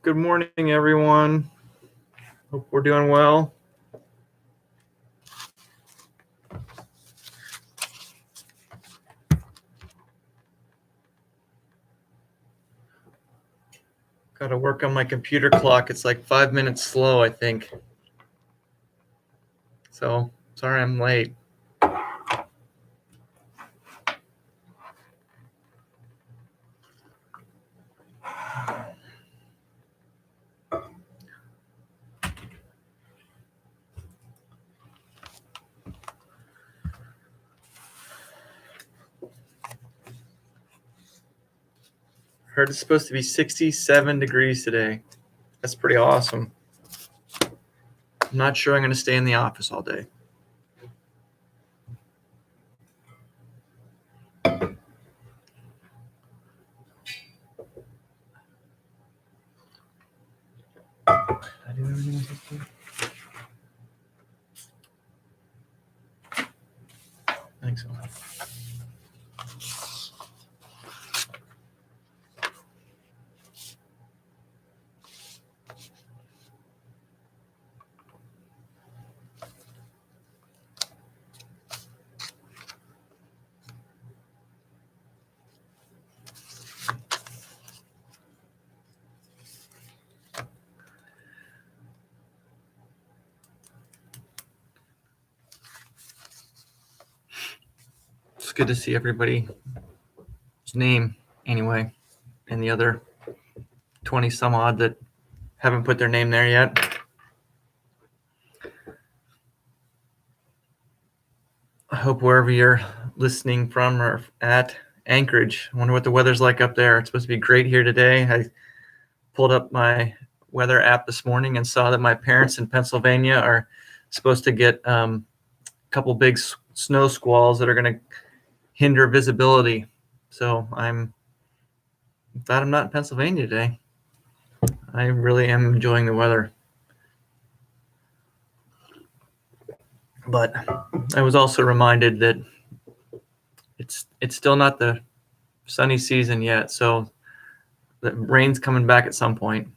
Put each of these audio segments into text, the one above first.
Good morning, everyone. Hope we're doing well. Got to work on my computer clock. It's like 5 minutes slow, I think. So, sorry I'm late. Heard it's supposed to be 67 degrees today. That's pretty awesome. I'm not sure I'm going to stay in the office all day. I do everything I'm supposed to do? I think so. It's good to see everybody's name anyway, and the other 20 some odd that haven't put their name there yet. I hope wherever you're listening from or at Anchorage, I wonder what the weather's like up there. It's supposed to be great here today. I pulled up my weather app this morning and saw that my parents in Pennsylvania are supposed to get a couple big snow squalls that are going to hinder visibility. So I'm glad I'm not in Pennsylvania today. I really am enjoying the weather. But I was also reminded that it's still not the sunny season yet, so the rain's coming back at some point.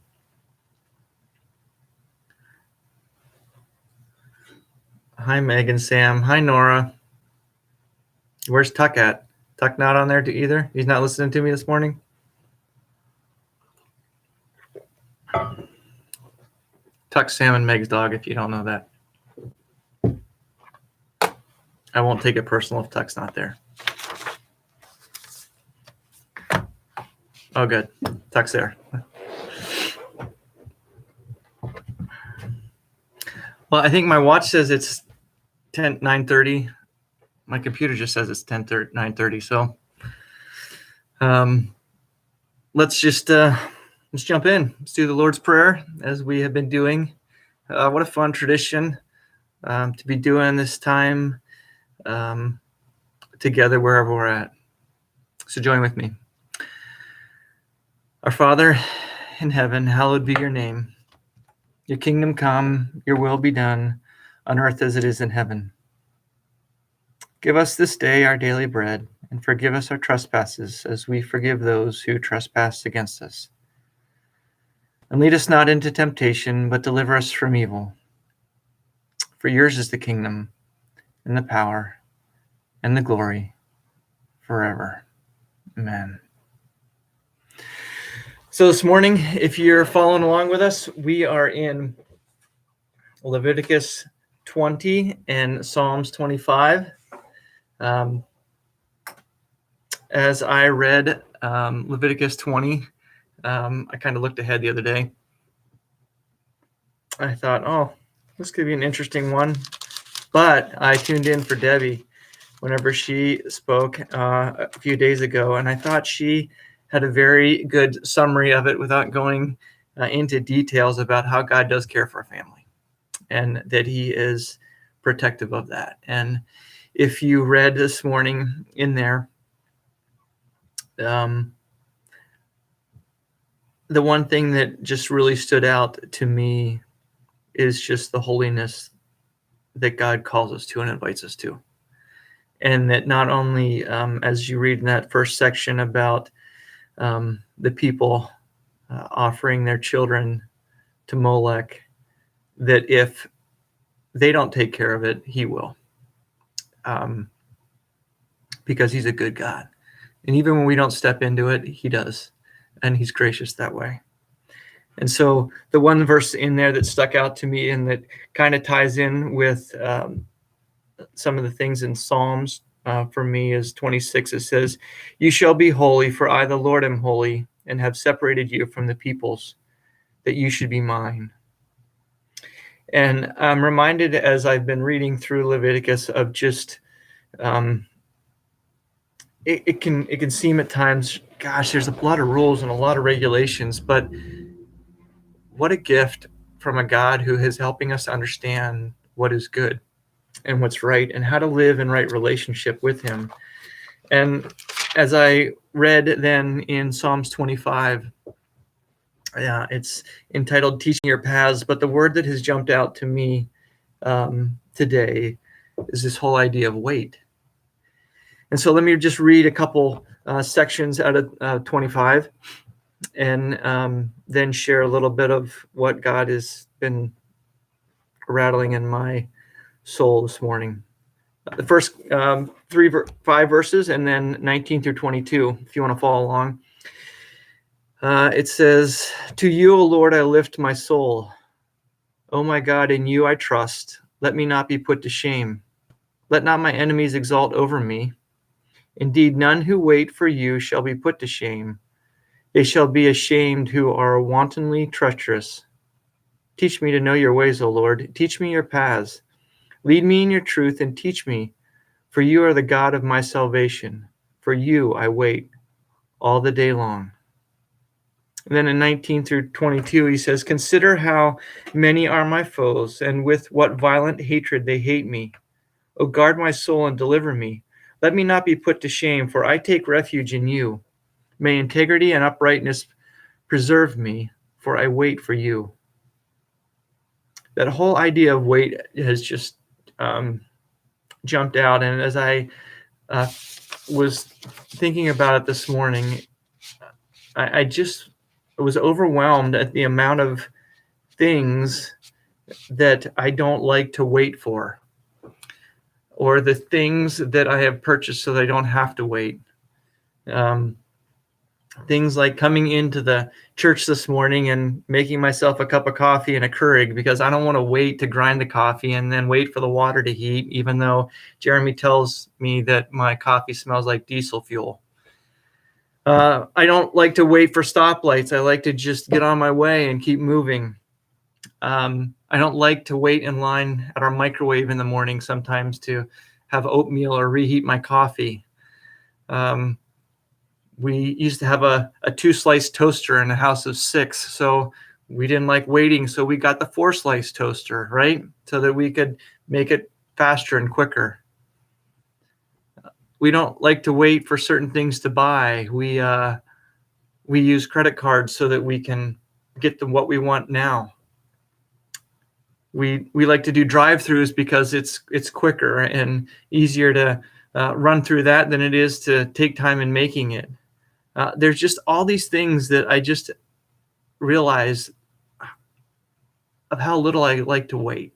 Hi, Megan, Sam. Hi, Nora. Where's Tuck at? Tuck not on there either? He's not listening to me this morning? Tuck's Sam and Meg's dog, if you don't know that. I won't take it personal if Tuck's not there. Oh, good. Tuck's there. Well, I think my watch says it's 9:30. My computer just says it's 9:30. So let's jump in. Let's do the Lord's Prayer as we have been doing. What a fun tradition to be doing this time together wherever we're at. So join with me. Our Father in heaven, hallowed be your name. Your kingdom come, your will be done on earth as it is in heaven. Give us this day our daily bread, and forgive us our trespasses as we forgive those who trespass against us. And lead us not into temptation, but deliver us from evil. For yours is the kingdom, and the power, and the glory, forever. Amen. So this morning, if you're following along with us, we are in Leviticus 20 and Psalms 25. As I read Leviticus 20, I kind of looked ahead the other day. I thought, oh, this could be an interesting one. But I tuned in for Debbie whenever she spoke a few days ago, and I thought she had a very good summary of it without going into details about how God does care for a family and that he is protective of that. And if you read this morning in there, the one thing that just really stood out to me is just the holiness that God calls us to and invites us to. And that not only, as you read in that first section about the people offering their children to Molech, that if they don't take care of it, he will, because he's a good God. And even when we don't step into it, he does, and he's gracious that way. And so the one verse in there that stuck out to me and that kind of ties in with some of the things in Psalms for me is 26. It says, "You shall be holy, for I, the Lord, am holy, and have separated you from the peoples, that you should be mine." And I'm reminded as I've been reading through Leviticus of just it can seem at times, gosh, there's a lot of rules and a lot of regulations, but what a gift from a God who is helping us understand what is good and what's right and how to live in right relationship with him. And as I read then in Psalms 25, it's entitled Teaching Your Paths, but the word that has jumped out to me today is this whole idea of wait. And so let me just read a couple sections out of 25 and then share a little bit of what God has been rattling in my soul this morning. The first 5 verses and then 19 through 22, if you want to follow along. It says, "To you, O Lord, I lift my soul. O my God, in you I trust. Let me not be put to shame. Let not my enemies exalt over me. Indeed, none who wait for you shall be put to shame. They shall be ashamed who are wantonly treacherous. Teach me to know your ways, O Lord. Teach me your paths. Lead me in your truth and teach me, for you are the God of my salvation. For you I wait all the day long." And then in 19 through 22, he says, "Consider how many are my foes, and with what violent hatred they hate me. O guard my soul and deliver me. Let me not be put to shame, for I take refuge in you. May integrity and uprightness preserve me, for I wait for you." That whole idea of wait has just jumped out. And as I was thinking about it this morning, I just was overwhelmed at the amount of things that I don't like to wait for, or the things that I have purchased so that I don't have to wait. Things like coming into the church this morning and making myself a cup of coffee and a Keurig because I don't want to wait to grind the coffee and then wait for the water to heat, even though Jeremy tells me that my coffee smells like diesel fuel. I don't like to wait for stoplights. I like to just get on my way and keep moving. I don't like to wait in line at our microwave in the morning sometimes to have oatmeal or reheat my coffee. We used to have a 2-slice toaster in a house of 6, so we didn't like waiting, so we got the 4-slice toaster, right? So that we could make it faster and quicker. We don't like to wait for certain things to buy. We use credit cards so that we can get what we want now. We like to do drive-throughs because it's quicker and easier to run through that than it is to take time in making it. There's just all these things that I just realize of how little I like to wait.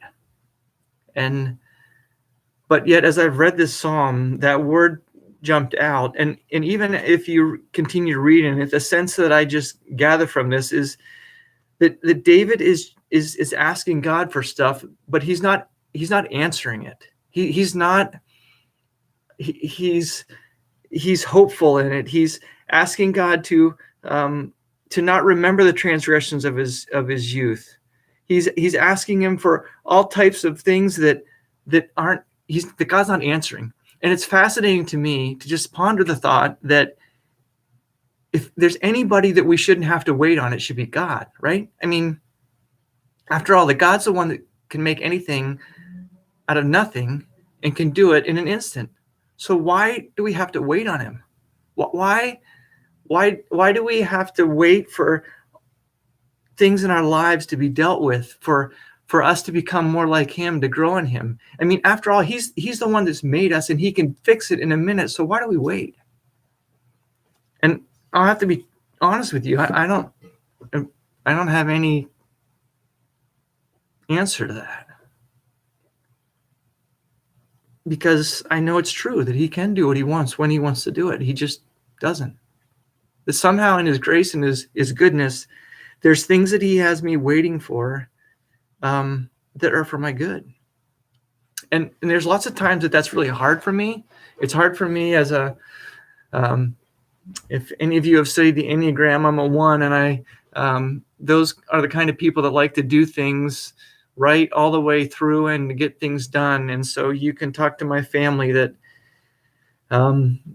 But yet, as I've read this psalm, that word jumped out. And even if you continue to read it, the sense that I just gather from this is that David is asking God for stuff, but he's not answering it. He's hopeful in it. He's asking God to not remember the transgressions of his youth. He's asking him for all types of things that God's not answering. And it's fascinating to me to just ponder the thought that if there's anybody that we shouldn't have to wait on, it should be God, right? I mean, after all, God's the one that can make anything out of nothing and can do it in an instant. So why do we have to wait on him? Why do we have to wait for things in our lives to be dealt with, for us to become more like him, to grow in him? I mean, after all, he's the one that's made us and he can fix it in a minute. So why do we wait? And I'll have to be honest with you. I don't And I don't have any answer to that, because I know it's true that he can do what he wants when he wants to do it. He just doesn't. That somehow in his grace and his goodness, there's things that he has me waiting for that are for my good. And there's lots of times that that's really hard for me. It's hard for me as a, if any of you have studied the Enneagram, I'm a 1, and those are the kind of people that like to do things right all the way through and to get things done. And so you can talk to my family that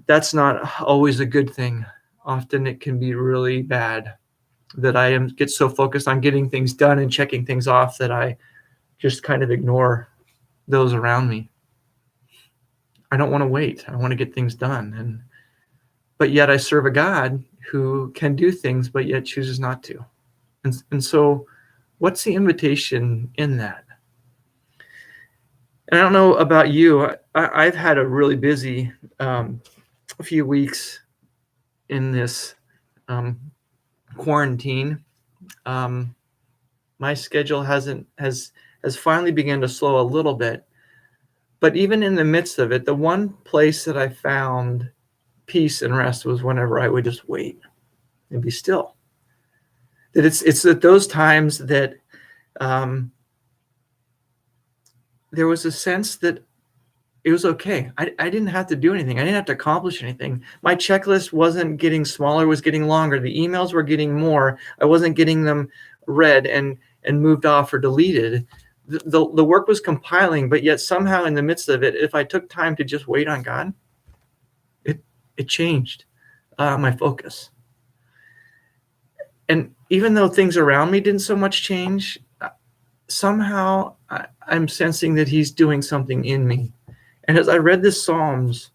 that's not always a good thing. Often it can be really bad that I get so focused on getting things done and checking things off that I just kind of ignore those around me. I don't want to wait. I want to get things done. But yet I serve a God who can do things, but yet chooses not to. And so what's the invitation in that? And I don't know about you. I've had a really busy few weeks in this quarantine. My schedule has finally begun to slow a little bit. But even in the midst of it, the one place that I found peace and rest was whenever I would just wait and be still. That it's at those times that there was a sense that it was okay. I didn't have to do anything. I didn't have to accomplish anything. My checklist wasn't getting smaller, it was getting longer. The emails were getting more. I wasn't getting them read and moved off or deleted. The work was compiling, but yet somehow in the midst of it, if I took time to just wait on God, it changed my focus. And even though things around me didn't so much change, somehow I'm sensing that he's doing something in me. And as I read the Psalms,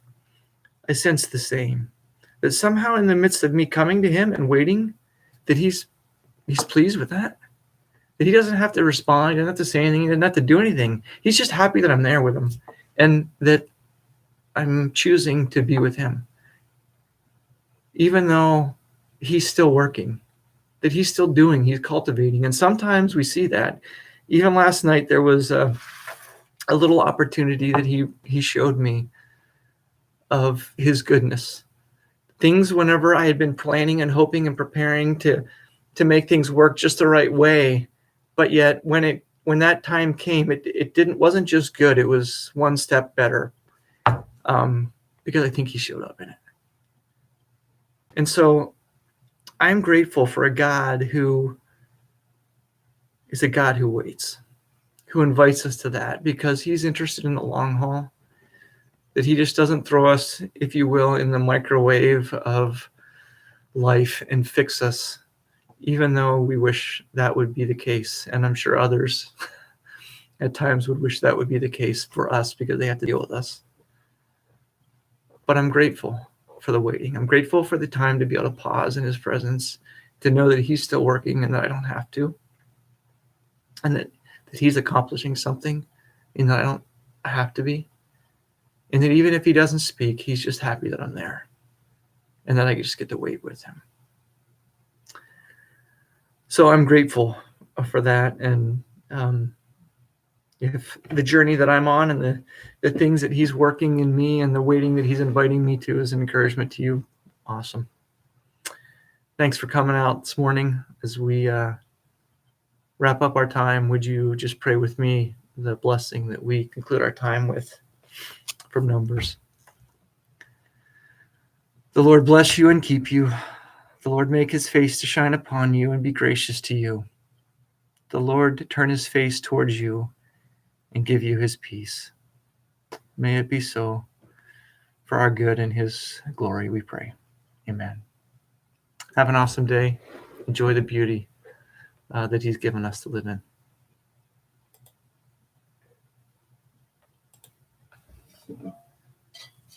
I sensed the same. That somehow in the midst of me coming to him and waiting, that he's pleased with that. That he doesn't have to respond, he doesn't have to say anything, he doesn't have to do anything. He's just happy that I'm there with him and that I'm choosing to be with him. Even though he's still working, that he's still doing, he's cultivating. And sometimes we see that. Even last night, there was a little opportunity that he showed me of his goodness. Things whenever I had been planning and hoping and preparing to make things work just the right way, but yet when that time came, it wasn't just good, it was one step better, because I think he showed up in it. And so I'm grateful for a God who is a God who waits, who invites us to that, because he's interested in the long haul, that he just doesn't throw us, if you will, in the microwave of life and fix us, even though we wish that would be the case. And I'm sure others at times would wish that would be the case for us because they have to deal with us. But I'm grateful for the waiting. I'm grateful for the time to be able to pause in his presence, to know that he's still working and that I don't have to, and that he's accomplishing something and that I don't have to be, and that even if he doesn't speak, he's just happy that I'm there and that I just get to wait with him. So I'm grateful for that. And if the journey that I'm on and the things that he's working in me and the waiting that he's inviting me to is an encouragement to you, awesome. Thanks for coming out this morning. As we wrap up our time, would you just pray with me the blessing that we conclude our time with from Numbers? The Lord bless you and keep you. The Lord make his face to shine upon you and be gracious to you. The Lord turn his face towards you and give you his peace. May it be so for our good and his glory, we pray. Amen. Have an awesome day. Enjoy the beauty that he's given us to live in.